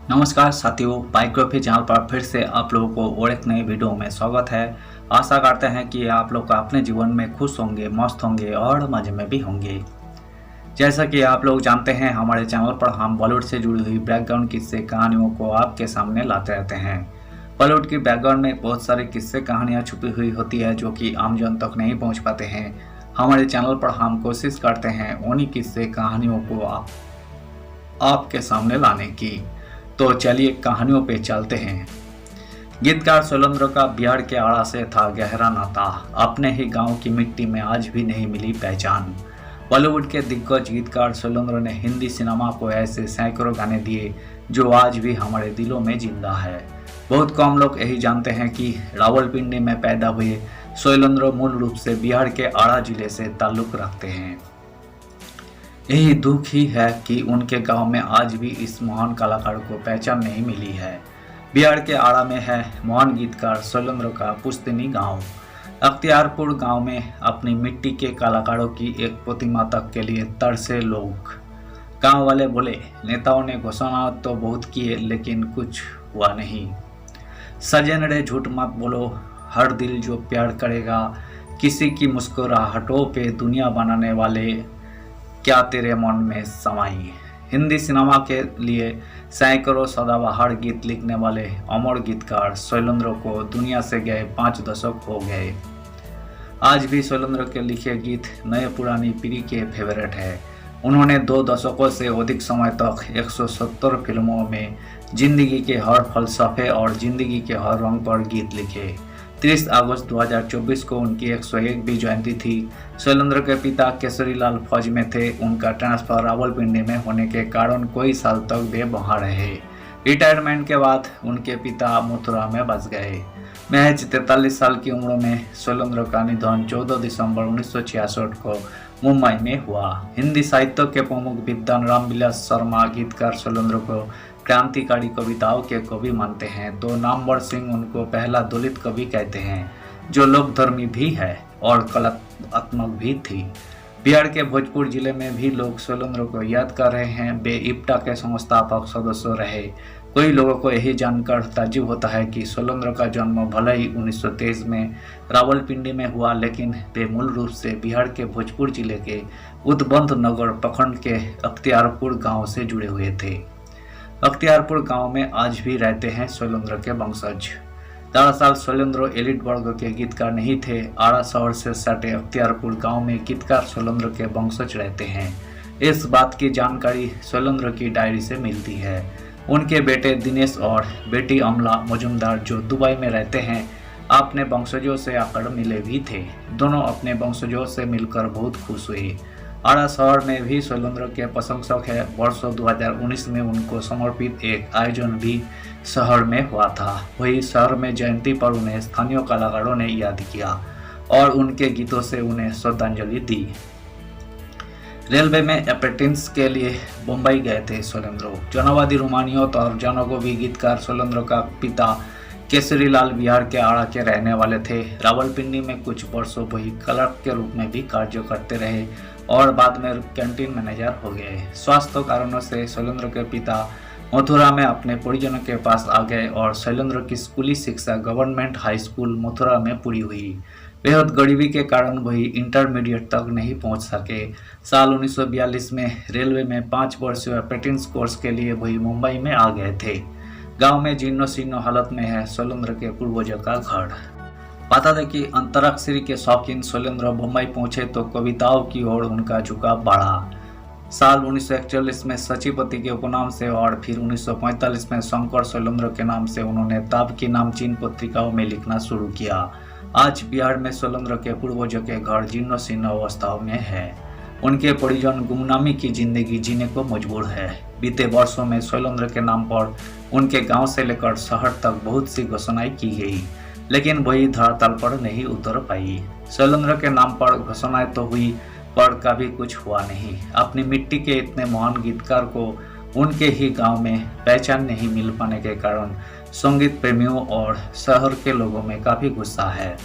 नमस्कार साथियों, biography channel पर फिर से आप लोगों को और एक नई वीडियो में स्वागत है। आशा करते हैं कि आप लोग अपने जीवन में खुश होंगे, मस्त होंगे और मजे में भी होंगे। जैसा कि आप लोग जानते हैं, हमारे चैनल पर हम बॉलीवुड से जुड़ी हुई बैकग्राउंड किस्से कहानियों को आपके सामने लाते रहते हैं। बॉलीवुड की बैकग्राउंड में बहुत सारी किस्से कहानियाँ छुपी हुई होती है जो कि आम जन तक नहीं पहुँच पाते हैं। हमारे चैनल पर हम कोशिश करते हैं उन्हीं किस्से कहानियों को आपके सामने लाने की। तो चलिए कहानियों पे चलते हैं। गीतकार शैलेंद्र का बिहार के आड़ा से था गहरा नाता। अपने ही गांव की मिट्टी में आज भी नहीं मिली पहचान। बॉलीवुड के दिग्गज गीतकार शैलेंद्र ने हिंदी सिनेमा को ऐसे सैकड़ों गाने दिए जो आज भी हमारे दिलों में जिंदा है। बहुत कम लोग यही जानते हैं कि रावलपिंडी में पैदा हुए शैलेंद्र मूल रूप से बिहार के आड़ा जिले से ताल्लुक रखते हैं। यही दुख ही है कि उनके गांव में आज भी इस महान कलाकार को पहचान नहीं मिली है। बिहार के आड़ा में है महान गीतकार शैलेंद्र का पुश्तैनी गांव। अख्तियारपुर गांव में अपनी मिट्टी के कलाकारों की एक प्रतिमा तक के लिए तरसे लोग। गांव वाले बोले, नेताओं ने घोषणा तो बहुत किए लेकिन कुछ हुआ नहीं। सजन रे झूठ मत बोलो, हर दिल जो प्यार करेगा, किसी की मुस्कुराहटों पे दुनिया बनाने वाले क्या तेरे मन में समाई। हिंदी सिनेमा के लिए सैकड़ों सदाबहार गीत लिखने वाले अमर गीतकार शैलेंद्र को दुनिया से गए 5 दशक हो गए। आज भी शैलेंद्र के लिखे गीत नए पुरानी पीढ़ी के फेवरेट है। उन्होंने 2 दशकों से अधिक समय तक 170 फिल्मों में जिंदगी के हर फलसफे और जिंदगी के हर रंग पर गीत लिखे। 30 अगस्त 2024 को उनकी 101वीं जयंती थी। शैलेंद्र के पिता केसरीलाल फौज में थे। उनका ट्रांसफर रावलपिंडी में होने के कारण कई साल तक वे वहाँ रहे। रिटायरमेंट के बाद उनके पिता मथुरा में बस गए। महज 43 साल की उम्र में शैलेंद्र का निधन 14 दिसंबर 1966 को मुंबई में हुआ। हिंदी साहित्य के प्रमुख विद्वान रामविलास शर्मा गीतकार शैलेंद्र को क्रांतिकारी कविताओं के कवि मानते हैं तो नामवर सिंह उनको पहला दलित कवि कहते हैं, जो लोकधर्मी भी है और कलात्मक भी थी। बिहार के भोजपुर जिले में भी लोग शैलेंद्र को याद कर रहे हैं। वे इप्टा के संस्थापक सदस्य रहे। कई लोगों को यही जानकर ताज्जुब होता है कि शैलेंद्र का जन्म भले ही 1923 में रावलपिंडी में हुआ, लेकिन वे मूल रूप से बिहार के भोजपुर जिले के उदबंध नगर प्रखंड के अख्तियारपुर गांव से जुड़े हुए थे। अख्तियारपुर गांव में आज भी रहते हैं शैलेंद्र के वंशज। दरअसल शैलेंद्र एलिट वर्ग के गीतकार नहीं थे। आड़ा शहर से सटे अख्तियारपुर गांव में गीतकार शैलेंद्र के वंशज रहते हैं। इस बात की जानकारी शैलेंद्र की डायरी से मिलती है। उनके बेटे दिनेश और बेटी अमला मजुमदार जो दुबई में रहते हैं, अपने वंशजों से आकर मिले भी थे। दोनों अपने वंशजों से मिलकर बहुत खुश हुए। आड़ा शहर में भी शैलेंद्र के प्रशंसक है। वर्ष 2019 में उनको समर्पित एक आयोजन भी शहर में हुआ था। वही शहर में जयंती पर उन्हें स्थानीय कलाकारों ने याद किया और उनके गीतों से उन्हें श्रद्धांजलि दी। रेलवे में अप्रेंटिस के लिए मुंबई गए थे शैलेंद्र। जनवादी रोमानियत और जनगोभी गीतकार शैलेंद्र का पिता केसरीलाल बिहार के आड़ा के रहने वाले थे। रावलपिंडी में कुछ वर्षों वही क्लर्क के रूप में भी कार्य करते रहे और बाद में कैंटीन मैनेजर हो गए। स्वास्थ्य कारणों से शैलेंद्र के पिता मथुरा में अपने परिजनों के पास आ गए और शैलेंद्र की स्कूली शिक्षा गवर्नमेंट हाई स्कूल मथुरा में पूरी हुई। बेहद गरीबी के कारण वही इंटरमीडिएट तक नहीं पहुंच सके। साल 1942 में रेलवे में 5 वर्षीय अप्रेंटिस कोर्स के लिए वही मुंबई में आ गए थे। गांव में जीर्णो शीर्णो हालत में है शैलेंद्र के पूर्वजों का घर। बता दें कि अंतराक्षरी के शौकीन शैलेंद्र मुंबई पहुंचे तो कविताओं की ओर उनका झुकाव बढ़ा। साल 1941 में सचिपति के उपनाम से और फिर 1945 में शंकर शैलेंद्र के नाम से उन्होंने ताब की नामचीन पत्रिकाओं में लिखना शुरू किया। आज बिहार में शैलेंद्र के पूर्वजों के घर जीर्णो शीर्ण अवस्था में है। उनके परिजन गुमनामी की जिंदगी जीने को मजबूर है। बीते वर्षों में शैलेंद्र के नाम पर उनके गांव से लेकर शहर तक बहुत सी घोषणाएं की गई, लेकिन वही धरातल पर नहीं उतर पाई। शैलेंद्र के नाम पर घोषणाएं तो हुई पर कभी कुछ हुआ नहीं। अपनी मिट्टी के इतने महान गीतकार को उनके ही गांव में पहचान नहीं मिल पाने के कारण संगीत प्रेमियों और शहर के लोगों में काफ़ी गुस्सा है।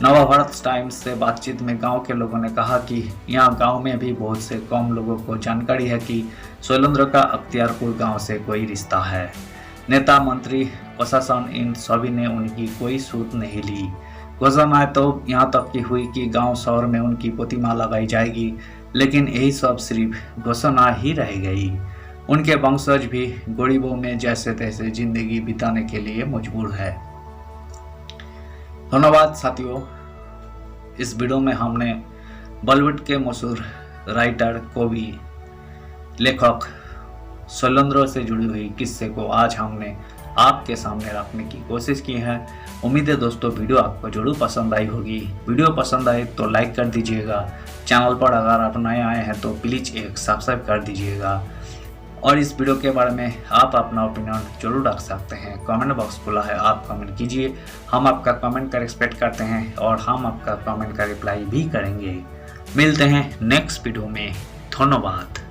नवभारत टाइम्स से बातचीत में गांव के लोगों ने कहा कि यहाँ गांव में भी बहुत से कम लोगों को जानकारी है कि शैलेंद्र का अख्तियारपुर गांव से कोई रिश्ता है। नेता, मंत्री, प्रशासन इन सभी ने उनकी कोई सूत नहीं ली। घोषणाएं तो यहाँ तक की हुई कि गांव शहर में उनकी प्रतिमा लगाई जाएगी, लेकिन यही सब सिर्फ घोषणा ही रह गई। उनके वंशज भी गरीबों में जैसे तैसे जिंदगी बिताने के लिए मजबूर है। धन्यवाद साथियों। इस वीडियो में हमने बॉलीवुड के मशहूर राइटर, कवि, लेखक शैलेंद्र से जुड़ी हुई किस्से को आज हमने आपके सामने रखने की कोशिश की है। उम्मीद है दोस्तों वीडियो आपको जरूर पसंद आई होगी। वीडियो पसंद आए तो लाइक कर दीजिएगा। चैनल पर अगर आप नए आए हैं तो प्लीज़ एक सब्सक्राइब कर दीजिएगा। और इस वीडियो के बारे में आप अपना ओपिनियन जरूर रख सकते हैं। कमेंट बॉक्स खुला है, आप कमेंट कीजिए। हम आपका कमेंट का रिस्पेक्ट करते हैं और हम आपका कमेंट का रिप्लाई भी करेंगे। मिलते हैं नेक्स्ट वीडियो में। धन्यवाद।